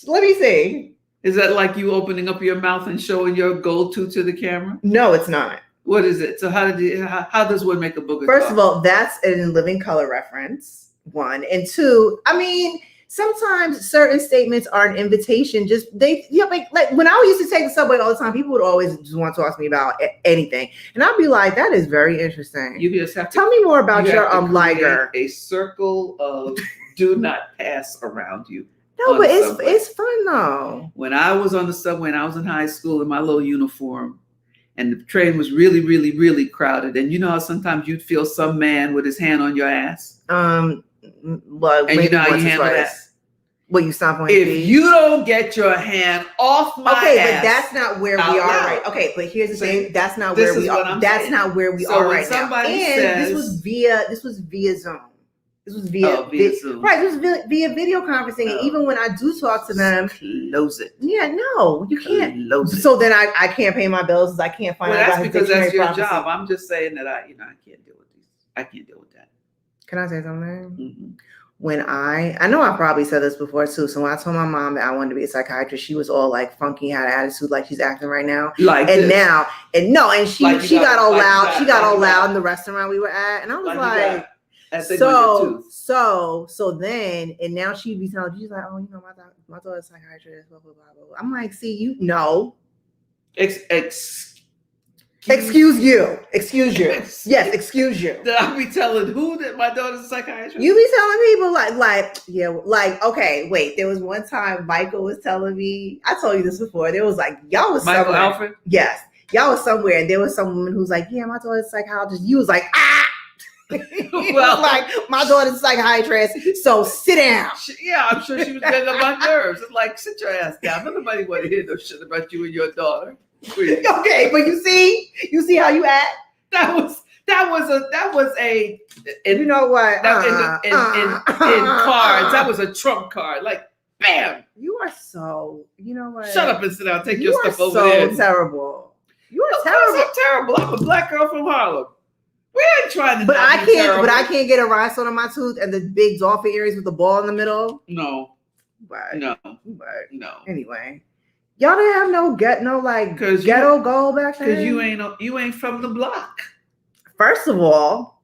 Let me see. Is that like you opening up your mouth and showing your gold tooth to the camera? No, it's not. What is it? So how does one make a booger First talk? of all, that's in living color reference, 1. And 2, I mean, sometimes certain statements are an invitation. Like when I used to take the subway all the time, people would always just want to talk to me about anything. And I'd be like, that is very interesting. You just have to tell me more about your liger. A circle of do not pass around you. No, but it's fun though. When I was on the subway and I was in high school in my little uniform and the train was really, really, really crowded. And you know how sometimes you'd feel some man with his hand on your ass? Well, and you know how you handle that? Well, you stomp on your feet. If you don't get your hand off my ass. Okay, but that's not where we are right. Okay, but here's the thing. That's not where we are. That's not where we are right now. And this was via Zoom. This was via Zoom. Right, this was via video conferencing. And even when I do talk to them. Close it. Yeah, no, you can't. Close it. So then I can't pay my bills because I can't find out. That's because that's your job. I'm just saying that I can't deal with these. I can't deal with that. Can I say something? Mm-hmm. When I know I probably said this before too. So when I told my mom that I wanted to be a psychiatrist, she was all like funky, had an attitude like she's acting right now. She got all loud. She got all loud in the restaurant we were at, and I was like so then, and now she'd be telling, she's like, oh, you know, my daughter's a psychiatrist, blah blah blah blah. I'm like, see, you know, Excuse you. Yes, excuse you. Did I be telling who that my daughter's a psychiatrist? You be telling people okay, wait. There was one time Michael was telling me, I told you this before. There was like, y'all was Michael somewhere. Alfred? Yes. Y'all was somewhere and there was some woman who's like, yeah, my daughter's a psychologist. You was like, ah! He Well- was like, my daughter's a psychiatrist, so sit down. Yeah, I'm sure she was getting on my nerves. It's like, sit your ass down. Nobody want to hear no shit about you and your daughter. Please. Okay, but you see how you act. That was a. You know what? In cards, that was a trump card. Like, bam! You are so. You know what? Shut up and sit down. Take You your are stuff over so there. terrible. You are Of course terrible. I'm terrible. I'm a black girl from Harlem. We ain't trying to. But not I be can't. terrible. But I can't get a rhinestone on my tooth and the big dolphin earrings with the ball in the middle. No, But, no, but no. anyway, y'all didn't have no like 'Cause you- ghetto goal back then. Because you ain't from the block. First of all,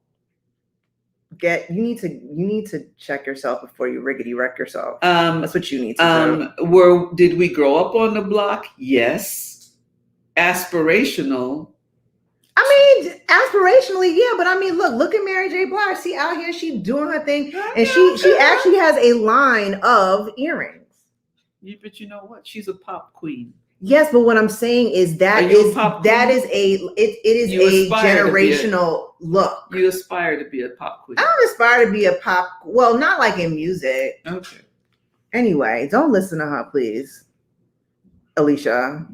you need to check yourself before you riggedy wreck yourself. That's what you need to do. Did we grow up on the block? Yes. Aspirational. I mean, aspirationally, yeah, but I mean, look at Mary J. Blige. See out here, she doing her thing, and she actually has a line of earrings. Yeah, but you know what? She's a pop queen. Yes, but what I'm saying is Are you a pop queen? it is You a aspire to be generational look. You aspire to be a pop queen. I don't aspire to be a pop. Well, not like in music. Okay. Anyway, don't listen to her, please, Alicia.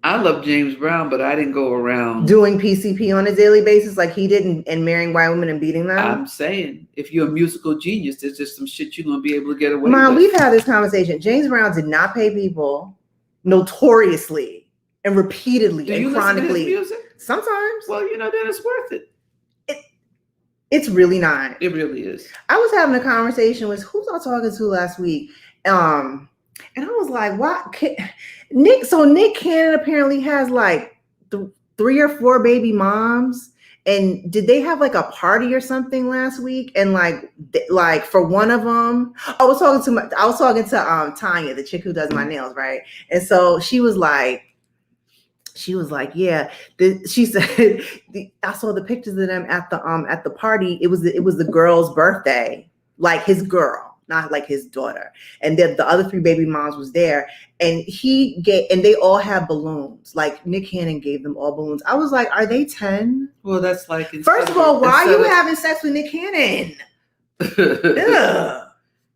I love James Brown, but I didn't go around. Doing PCP on a daily basis like he did and marrying white women and beating them. I'm saying, if you're a musical genius, there's just some shit you're gonna be able to get away Mom, with. we've had this conversation. James Brown did not pay people notoriously and repeatedly Do you and listen to his chronically. music? Sometimes. Well, you know, then it's worth it. It's really not. It really is. I was having a conversation with who was I talking to last week? And I was like, what? Nick Cannon apparently has like 3 or 4 baby moms. And did they have like a party or something last week? And like for one of them, I was talking to Tanya, the chick who does my nails, right? And so she was like, yeah. She said, I saw the pictures of them at the party. It was the girl's birthday, like his girl, not like his daughter. And then the other 3 baby moms was there, and they all have balloons. Like Nick Cannon gave them all balloons. I was like, are they 10? Well, that's like. First of all, why are you having sex with Nick Cannon? Ugh.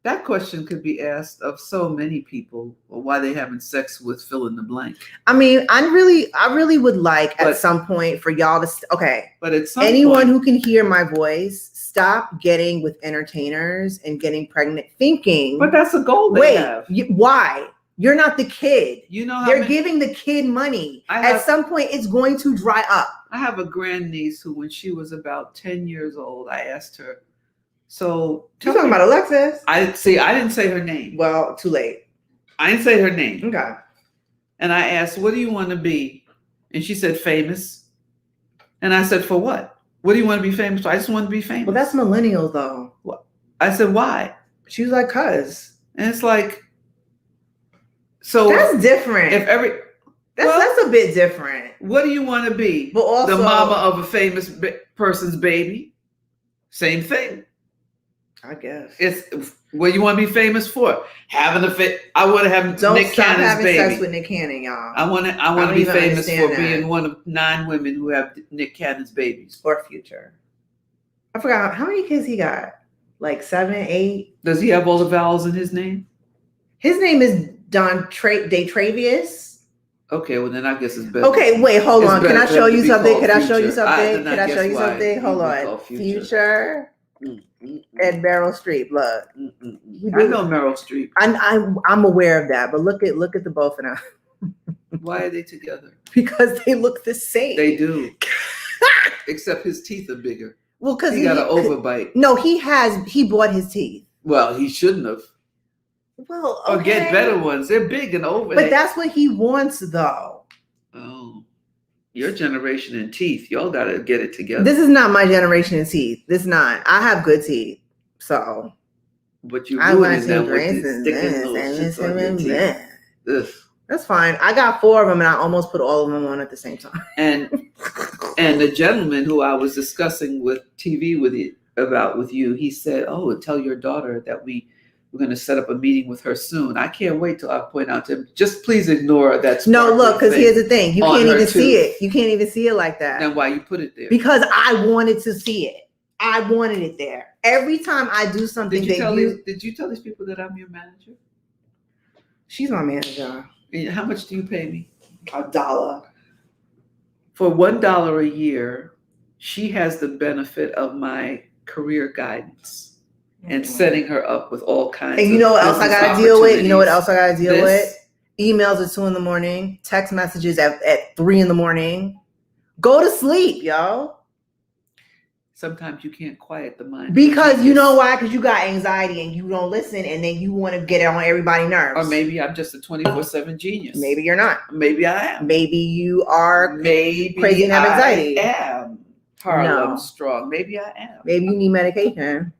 That question could be asked of so many people, or why they having sex with fill in the blank. I mean, I really would like at some point for y'all to But at some anyone point, who can hear my voice, stop getting with entertainers and getting pregnant thinking. but that's a goal they have. Why? You're not the kid. You know how They're giving the kid money. At some point, it's going to dry up. I have a grandniece who, when she was about 10 years old, I asked her, so You're talking about Alexis? I didn't say her name. Well, too late. I didn't say her name. Okay. And I asked, what do you want to be? And she said, famous. And I said, for what? What do you want to be famous for? I just want to be famous. Well, that's millennials, though. I said, why? She was like, cuz. And it's like, so that's different. That's a bit different. What do you want to be? But also the mama of a famous person's baby? Same thing. I guess. It's what you want to be famous for. Having I want to have Don't Nick stop Cannon's having baby. sex with Nick Cannon, y'all. I want to be famous for that. being one of 9 women who have Nick Cannon's babies. Or Future. I forgot how many kids he got. Like 7, 8. Does he have all the vowels in his name? His name is Datravius. Okay, well then I guess it's better. Okay, wait, hold on. Can I show you something? Can I show you Future. something? Can I show you something? Hold on. Future. And Meryl Streep. Look. I know Meryl Streep. I'm aware of that, but look at the both of them. Why are they together? Because they look the same. They do. Except his teeth are bigger. Well, because he got an overbite. No, he bought his teeth. Well, he shouldn't have. Well, okay. Or get better ones. They're big and over. But that's what he wants, though. Oh, your generation in teeth. Y'all got to get it together. This is not my generation in teeth. This is not. I have good teeth, so. But you're ruining them with and sticking little shits on your teeth. That's fine. I got 4 of them, and I almost put all of them on at the same time. And the gentleman who I was discussing with TV with you, he said, "Oh, tell your daughter that we're going to set up a meeting with her soon." I can't wait till I point out to him. Just please ignore that. No, look, because here's the thing: you can't even tooth. see it. You can't even see it like that. Then why you put it there? Because I wanted to see it. I wanted it there. Every time I do something Did you tell these people that I'm your manager? She's my manager. And how much do you pay me? $1. For $1 a year, she has the benefit of my career guidance and setting her up with all kinds of And you know what else I gotta deal with? You know what else I gotta deal with? Emails at 2 a.m, text messages at 3 a.m. Go to sleep, yo. Sometimes you can't quiet the mind. Because you know why? Because you got anxiety and you don't listen, and then you want to get it on everybody's nerves. Or maybe I'm just a 24/7 genius. Maybe you're not. Maybe I am. Maybe you are maybe crazy and have anxiety. I am Harlem strong. Maybe I am. Maybe you need medication.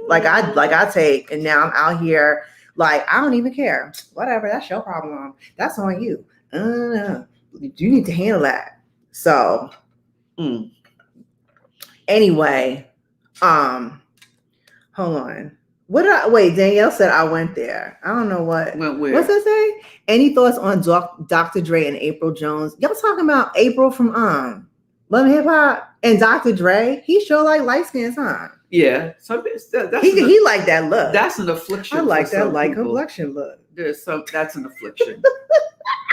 Like I take, and now I'm out here like I don't even care. Whatever, that's your problem. That's on you. You need to handle that. So anyway, hold on. Danielle said I went there. I don't know what. Went where? What's that say? Any thoughts on Dr. Dre and April Jones? Y'all talking about April from Love and Hip Hop and Dr. Dre? He sure like light skins, huh? Yeah. He like that look. That's an affliction. I like that light complexion look. That's an affliction.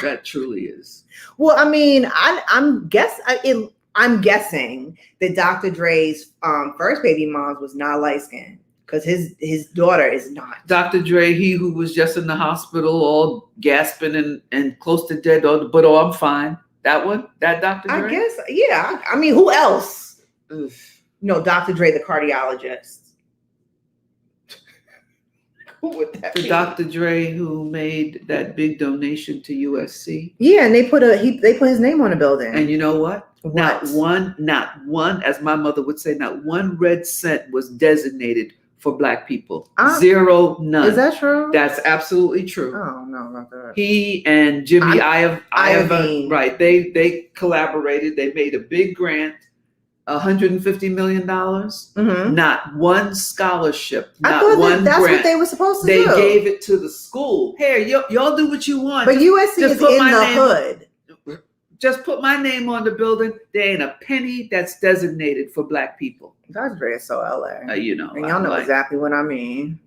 That truly is. Well, I mean, I'm guessing that Dr. Dre's first baby mom was not light skinned because his daughter is not. Dr. Dre, he who was just in the hospital, all gasping and close to dead, but I'm fine. That one, that Dr. Dre. I guess, yeah. I mean, who else? Ugh. No, Dr. Dre, the cardiologist. Who would that be? Dr. Dre who made that big donation to USC. Yeah, and they put his name on the building. And you know what? Not one, as my mother would say, not one red cent was designated for Black people. Zero, none. Is that true? That's absolutely true. Oh, no, not that. He and Jimmy Iovine, right? They collaborated. They made a big grant. $150 million. Mm-hmm. Not one scholarship. I thought that's grant. What they were supposed to do. They gave it to the school. Here, y'all do what you want. But USC is in the hood. Just put my name on the building. There ain't a penny that's designated for Black people. Dr. Dre is so LA. And y'all know exactly what I mean.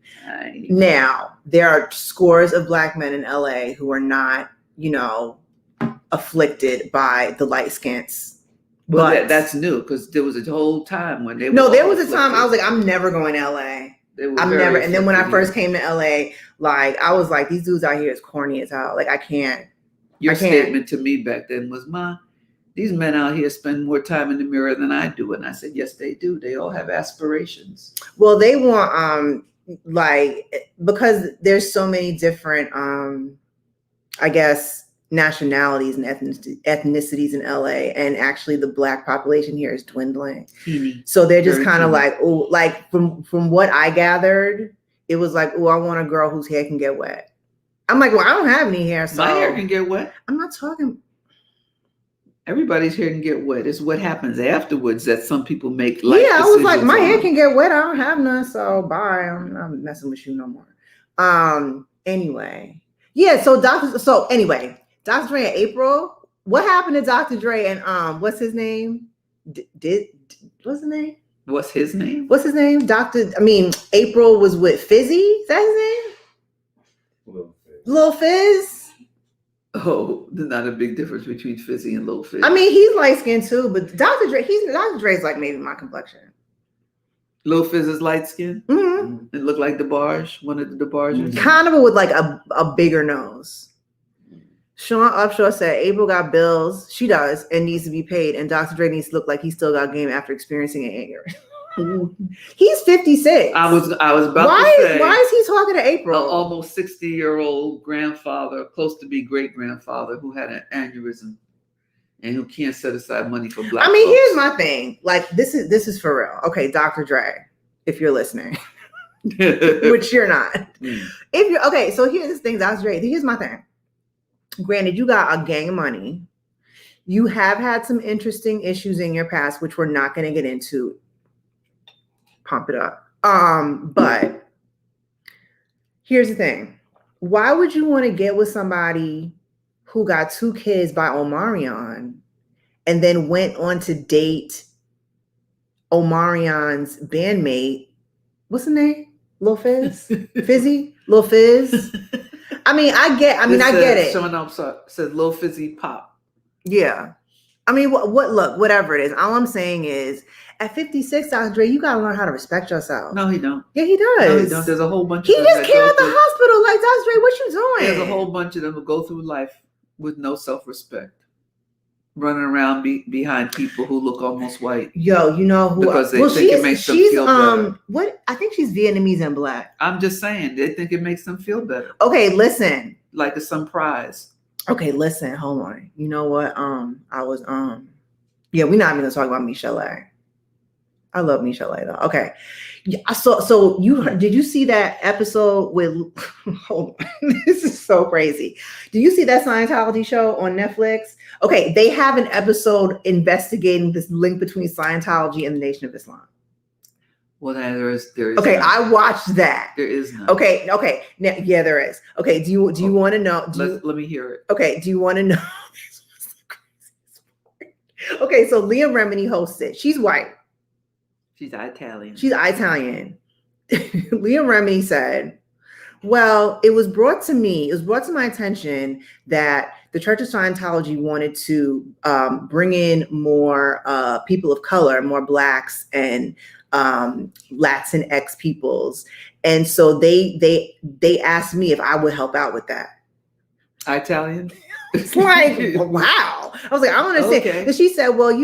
Now, there are scores of Black men in LA who are not, afflicted by the light skins. Well, that's new because there was a whole time when they were. No, there was a time I was like, I'm never going to LA. I'm never. And then when I first came to LA, like I was like, these dudes out here is corny as hell. Like I can't. Your statement to me back then was, "Ma, these men out here spend more time in the mirror than I do." And I said, "Yes, they do. They all have aspirations." Well, they want because there's so many different I guess nationalities and ethnicities in LA, and actually the Black population here is dwindling. So they're just kind of like, oh, like from what I gathered, it was like, oh, I want a girl whose hair can get wet. I'm like, well, I don't have any hair, so my hair can get wet. I'm not talking. Everybody's hair can get wet. It's what happens afterwards that some people make. Life I was like, my hair can get wet. I don't have none, so bye. I'm not messing with you no more. Anyway, yeah. So anyway. Dr. Dre and April. What happened to Dr. Dre and what's his name? What's his name? What's his name? April was with Fizzy. Is that his name? Lil Fizz. Oh, there's not a big difference between Fizzy and Lil Fizz. I mean, he's light skinned too, but Dr. Dre's like maybe my complexion. Lil Fizz is light skinned. Mm-hmm. It looked like DeBarge, one of the DeBarges. Kind of with like a bigger nose. Sean Upshaw said April got bills. She does and needs to be paid. And Dr. Dre needs to look like he still got game after experiencing an anger. He's 56. I was about to say. Why is he talking to April? An almost 60-year-old grandfather, close to be great grandfather, who had an aneurysm and who can't set aside money for Black folks. Here's my thing. Like this is for real. Okay, Dr. Dre, if you're listening, which you're not. If you're okay, so here's the thing, Dr. Dre. Here's my thing. Granted, you got a gang of money. You have had some interesting issues in your past, which we're not going to get into. Pump it up. But here's the thing. Why would you want to get with somebody who got 2 kids by Omarion and then went on to date Omarion's bandmate, what's the name? Lil Fizz? Fizzy? Lil Fizz? I get it. Someone else said Lil Fizzy Pop. Yeah. I mean, look, whatever it is. All I'm saying is, at 56, Dr. Dre, you got to learn how to respect yourself. No, he don't. Yeah, he does. No, he don't. There's a whole bunch he of them. He just came out the hospital. Like, Dr. Dre, what you doing? There's a whole bunch of them who go through life with no self-respect. Running around behind people who look almost white. Yo, you know who? Because they think it makes them feel better. What? I think she's Vietnamese and black. I'm just saying, they think it makes them feel better. Okay, listen. Like it's some prize. Okay, listen, hold on. You know what? Yeah, we're not even gonna talk about Michelle A. I love Michelle A though. Okay. So did you see that episode with hold on. This is so crazy. Did you see that Scientology show on Netflix? Okay, they have an episode investigating this link between Scientology and the Nation of Islam. Well, there is. Okay, none. I watched that. There is none. Okay. Now, yeah, there is. Okay, do you want to know? Let me hear it. Okay, do you want to know? Okay, so Leah Remini hosts it. She's white. She's Italian. Leah Remini said, well, it was brought to my attention that the Church of Scientology wanted to bring in more people of color, more Blacks and Latinx peoples. And so they asked me if I would help out with that. Italian? It's like, wow. I was like, I want to say. And she said, well, and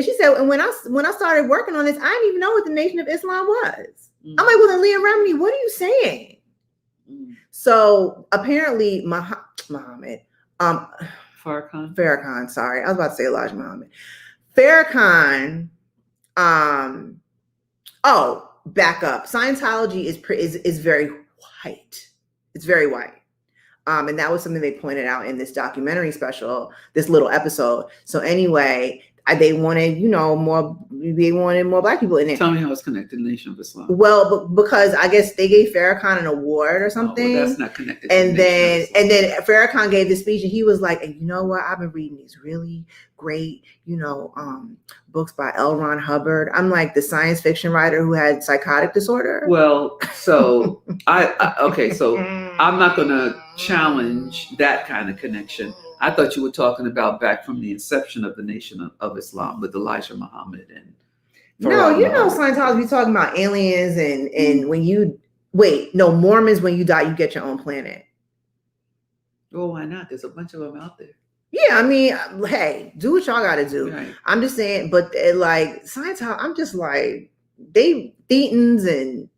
she said, and when I started working on this, I didn't even know what the Nation of Islam was. I'm like, well, then Leah Remini, what are you saying? So apparently Muhammad, Farrakhan, sorry. I was about to say Elijah Muhammad. Farrakhan, back up. Scientology is very white. It's very white. And that was something they pointed out in this documentary special, this little episode. So anyway, they wanted, more Black people in it. Tell me how it's connected to the Nation of Islam. Well, because I guess they gave Farrakhan an award or something. Oh, well, that's not connected. And then Farrakhan gave this speech, and he was like, and you know what? I've been reading these really great, books by L. Ron Hubbard. I'm like the science fiction writer who had psychotic disorder. Well, so so I'm not going to challenge that kind of connection. I thought you were talking about back from the inception of the Nation of Islam with Elijah Muhammad and. Scientology be talking about aliens and when you Mormons, when you die, you get your own planet. Oh, why not? There's a bunch of them out there. Yeah, I mean, hey, do what y'all got to do. Right. I'm just saying, but Scientology, I'm just like, they Thetans and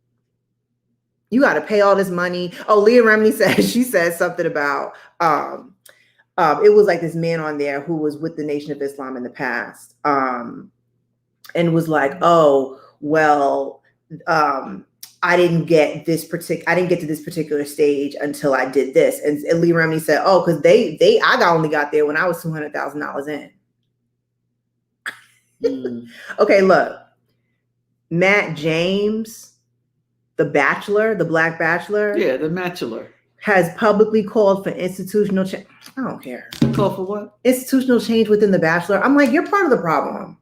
you got to pay all this money. Oh, Leah Remini said something about, it was like this man on there who was with the Nation of Islam in the past, and was like, oh, well, I didn't get to this particular stage until I did this. And Leah Remini said, oh, because I only got there when I was $200,000 in. Okay, look, Matt James, the Bachelor, the Black Bachelor. Yeah, the Bachelor. Has publicly called for institutional change. I don't care. Call for what? Institutional change within the Bachelor. I'm like, you're part of the problem.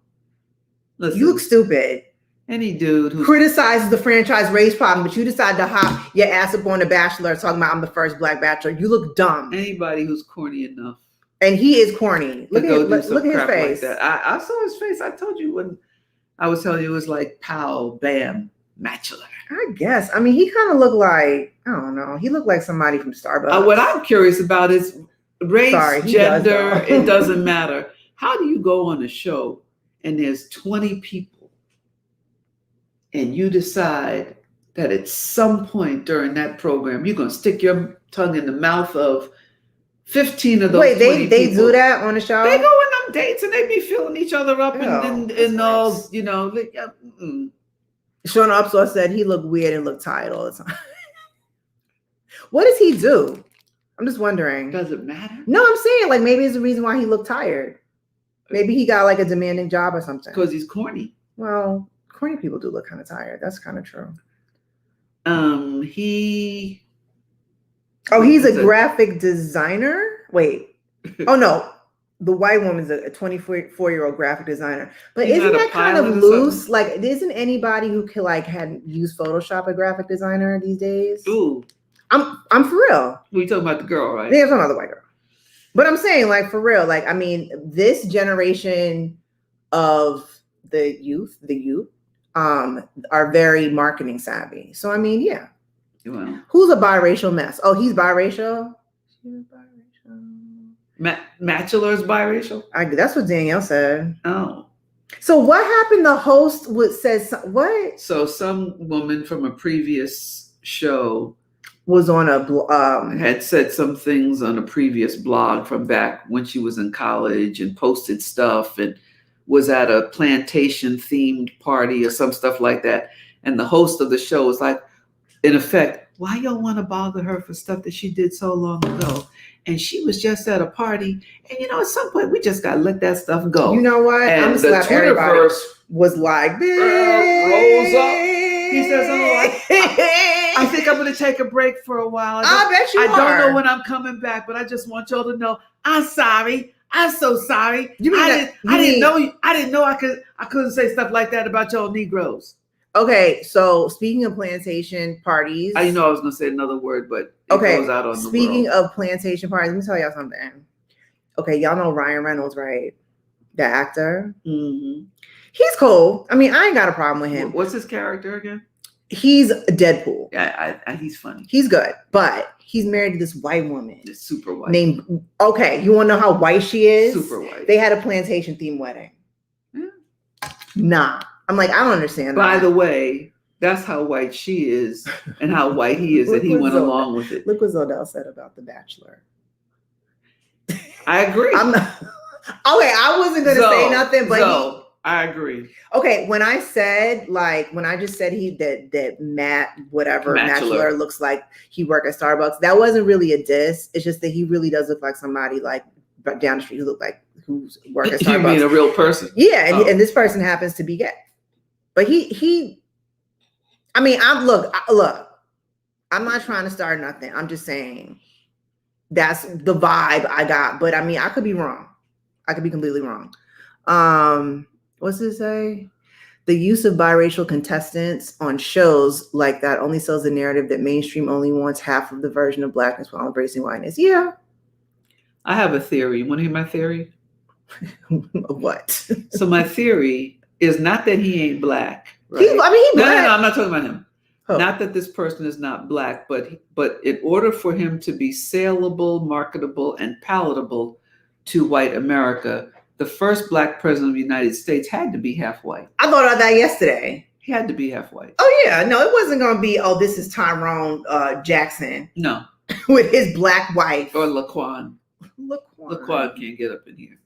Listen, you look stupid. Any dude who criticizes the franchise race problem, but you decide to hop your ass up on the Bachelor talking about I'm the first Black Bachelor. You look dumb. Anybody who's corny enough. And he is corny. Look at his face. Like that. I saw his face. I told you when I was telling you it was like pow, bam, Bachelor. I guess. I mean, he kind of looked like, I don't know. He looked like somebody from Starbucks. What I'm curious about is race, gender, it doesn't matter. How do you go on a show and there's 20 people and you decide that at some point during that program, you're going to stick your tongue in the mouth of 15 of those. Wait, they do that on the show? They go on them dates and they be filling each other up and all, Sean Upsaw said he looked weird and looked tired all the time. What does he do? I'm just wondering. Does it matter? No, I'm saying like maybe it's the reason why he looked tired. Maybe he got like a demanding job or something. Because he's corny. Well, corny people do look kind of tired. That's kind of true. He's a graphic designer. Wait. Oh no. The white woman's a 24-year-old graphic designer. But He's isn't not a that kind of pilot or loose? something? Like, isn't anybody who could like had used Photoshop a graphic designer these days? Ooh, I'm for real. we talking about the girl, right? Yeah, I'm talking about the white girl. But I'm saying, like, for real, like, I mean, this generation of the youth, are very marketing savvy. So I mean, yeah. Well, Who's a biracial mess? Oh, he's biracial. She's biracial. Bachelor's biracial. That's what Danielle said. Oh, So what happened? The host says what? so some woman from a previous show Was on a had said some things on a previous blog from back when she was in college and posted stuff and was at a plantation themed party or some stuff like that. And the host of the show was like, in effect, why y'all want to bother her for stuff that she did so long ago? And she was just at a party. And at some point we just gotta let that stuff go. You know what? And I'm the slap everybody. Twitterverse Was like this. rolls up. He says, I think I'm going to take a break for a while. I bet you I are. don't know when I'm coming back, but I just want y'all to know I'm sorry. I'm so sorry. You mean I didn't know I couldn't say stuff like that about y'all Negroes. Okay, so speaking of plantation parties, I was going to say another word, but it goes out on the speaking world. of plantation parties, let me tell y'all something. Okay, y'all know Ryan Reynolds, right? The actor. Mm-hmm. He's cool. I mean, I ain't got a problem with him. What's his character again? He's Deadpool. Yeah, he's funny. He's good, but he's married to this white woman. It's super white. Okay, you want to know how white she is? Super white. They had a plantation themed wedding. Yeah. Nah. I'm like, I don't understand that. By the way, that's how white she is and how white he is, and he went along with it. Look what Zodell said about The Bachelor. I agree. I'm not, okay, I wasn't going to say nothing, but I agree. Okay, when I just said that Matt, whatever, Bachelor looks like he worked at Starbucks, that wasn't really a diss. It's just that he really does look like somebody like down the street who's worked at Starbucks. You mean a real person? Yeah, and this person happens to be gay. But I mean, look, I'm not trying to start nothing. I'm just saying that's the vibe I got. But I mean, I could be wrong. I could be completely wrong. What's it say? The use of biracial contestants on shows like that only sells the narrative that mainstream only wants half of the version of blackness while embracing whiteness. Yeah. I have a theory. You want to hear my theory? What? So my theory is not that he ain't black. Right? He's black. No, I'm not talking about him. Oh. Not that this person is not black, but in order for him to be saleable, marketable, and palatable to white America, the first black president of the United States had to be half white. I thought about that yesterday. He had to be half white. Oh yeah, no, it wasn't going to be. Oh, this is Tyrone Jackson. No, with his black wife or Laquan. Laquan can't get up in here.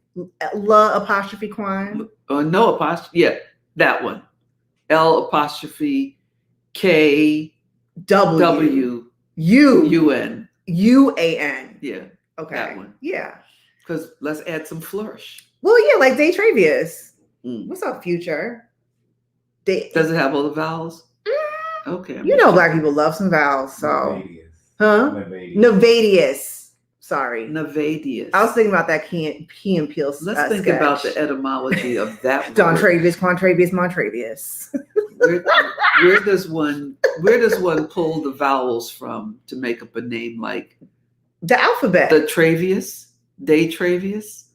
La apostrophe Quan. No apostrophe. Yeah, that one. L apostrophe K W U N. UAN. Yeah. Okay. That one. Yeah. Because let's add some flourish. Well, yeah, like Day Travius. What's up, Future? Does it have all the vowels? Okay. You know, black people love some vowels. So, Nevadius. Sorry. Nevadius. I was thinking about that Key and Peele. Let's think about the etymology of that. Don Travius, Quantravius, Montravius. Where does one pull the vowels from to make up a name like the alphabet? The Travius, Day Travius.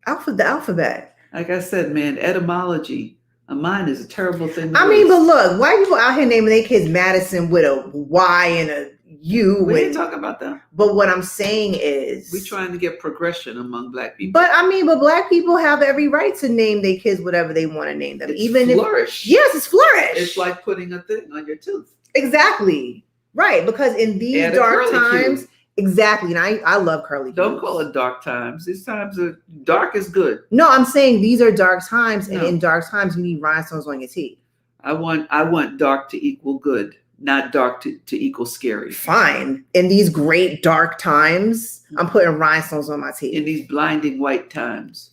The alphabet. Like I said, man, etymology. Mine is a terrible thing. I mean, but look, white people out here naming their kids Madison with a Y and a U. We didn't talk about that. But what I'm saying is, we're trying to get progression among black people. But I mean, black people have every right to name their kids whatever they want to name them. Even flourish. Yes, it's flourish. It's like putting a thing on your tooth. Exactly. Right. Because in these dark times, exactly. And I love curly Q's. Don't call it dark times. These times are dark is good. No, I'm saying these are dark times, and in dark times you need rhinestones on your teeth. I want dark to equal good, not dark to equal scary. Fine. In these great dark times, I'm putting rhinestones on my teeth. In these blinding white times.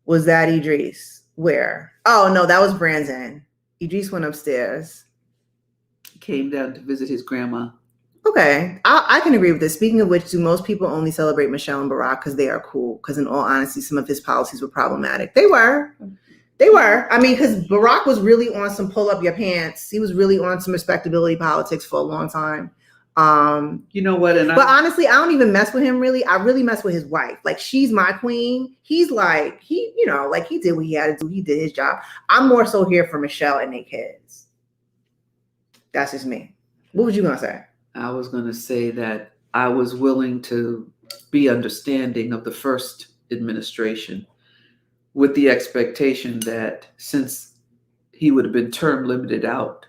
Was that Idris? Where? Oh no, that was Brandon. Idris went upstairs. He came down to visit his grandma. Okay, I can agree with this. Speaking of which, do most people only celebrate Michelle and Barack because they are cool? Because in all honesty, some of his policies were problematic. They were. I mean, because Barack was really on some pull up your pants. He was really on some respectability politics for a long time. You know what? But honestly, I don't even mess with him really. I really mess with his wife. Like, she's my queen. He's like, he did what he had to do. He did his job. I'm more so here for Michelle and their kids. That's just me. What was you gonna say? I was going to say that I was willing to be understanding of the first administration with the expectation that since he would have been term limited out,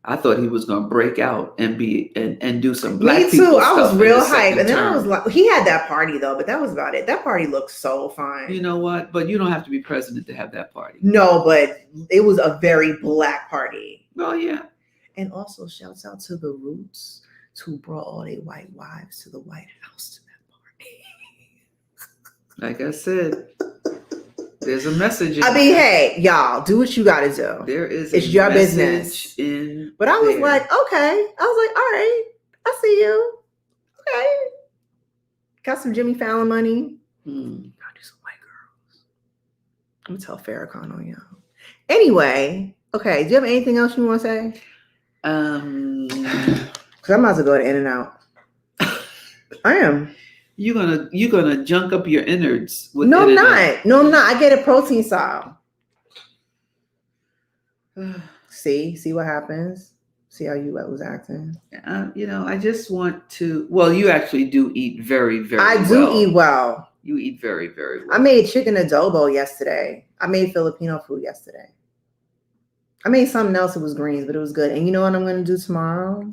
I thought he was going to break out and be and do some black Me too. people I was stuff real in the hyped, second and then term. I was like, he had that party though, but that was about it. That party looked so fine. You know what? But you don't have to be president to have that party. No, but it was a very black party. Oh yeah. And also, shouts out to the Roots who brought all their white wives to the White House to that party. Like I said, there's a message. I mean, hey, y'all, do what you got to do. There is. It's your business. But I was like, okay. I was like, all right, I see you. Okay. Got some Jimmy Fallon money. I'll do some white girls. I'm gonna tell Farrakhan on y'all. Anyway, okay. Do you have anything else you want to say? Because I'm about to go to In-N-Out. I am. You're gonna junk up your innards with No, I'm In-N-Out. not. No, I'm not. I get a protein style. See what happens. See how you was acting. I just want to. Well, you actually do eat very, very. I do eat well. You eat very, very well. I made chicken adobo yesterday. I made Filipino food yesterday. I made something else. It was greens, but it was good. And you know what I'm going to do tomorrow?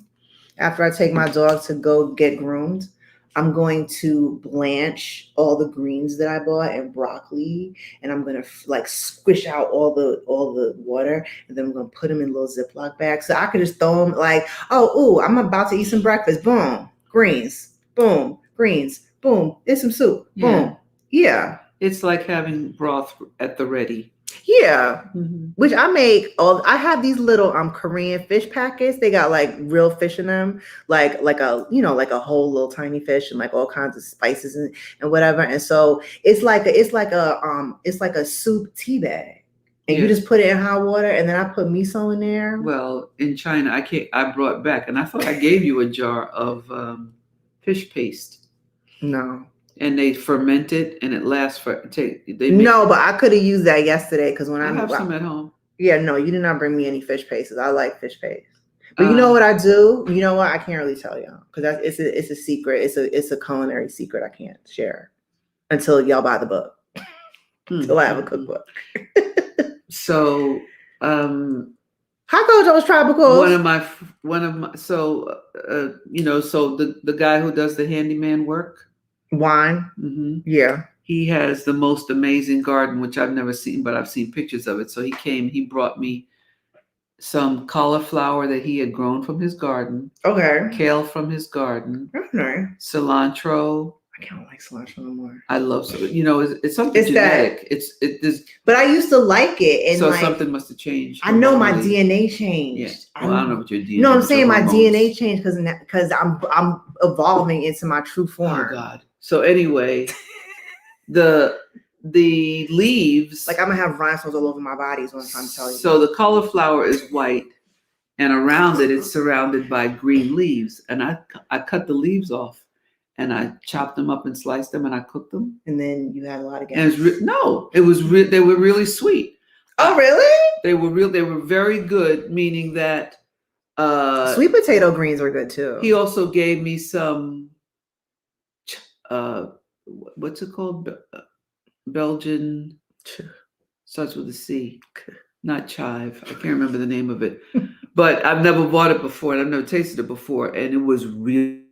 After I take my dog to go get groomed, I'm going to blanch all the greens that I bought and broccoli, and I'm going to like squish out all the water, and then I'm going to put them in little Ziploc bags. So I could just throw them like, I'm about to eat some breakfast. Boom, greens. Boom, greens. Boom, it's some soup. Boom. Yeah. It's like having broth at the ready. Yeah, which I make. I have these little Korean fish packets. They got like real fish in them, like a whole little tiny fish and like all kinds of spices and whatever. And so it's like a soup tea bag, and you just put it in hot water, and then I put miso in there. Well, in China, I brought back, and I thought I gave you a jar of fish paste. No. And they ferment it, and it lasts for. But I could have used that yesterday because when I have some at home. Yeah, no, you did not bring me any fish pastes. I like fish paste, but you know what I do? You know what? I can't really tell y'all because it's a secret. It's a culinary secret I can't share until y'all buy the book. Until I have a cookbook. So, Hot Gojo's Tropicals. So the guy who does the handyman work. Wine. Yeah. He has the most amazing garden, which I've never seen, but I've seen pictures of it. So he brought me some cauliflower that he had grown from his garden. Okay. Kale from his garden. Okay. Cilantro. I can't like cilantro no more. I love it's something genetic. But I used to like it, and so something must have changed. I know my DNA changed. Yeah. Well, I don't know what your DNA. No, I'm saying my DNA changed because I'm evolving into my true form. Oh God. So anyway, the leaves. Like I'm gonna have rhinestones all over my body is what I'm trying to tell you. So the cauliflower is white, and around it's surrounded by green leaves. And I cut the leaves off, and I chopped them up and sliced them, and I cooked them. And then you had a lot of gas. And they were really sweet. Oh, really? They were very good, meaning that sweet potato greens are good too. He also gave me some what's it called? Belgian, starts with a C, not chive. I can't remember the name of it, but I've never bought it before and I've never tasted it before, and it was really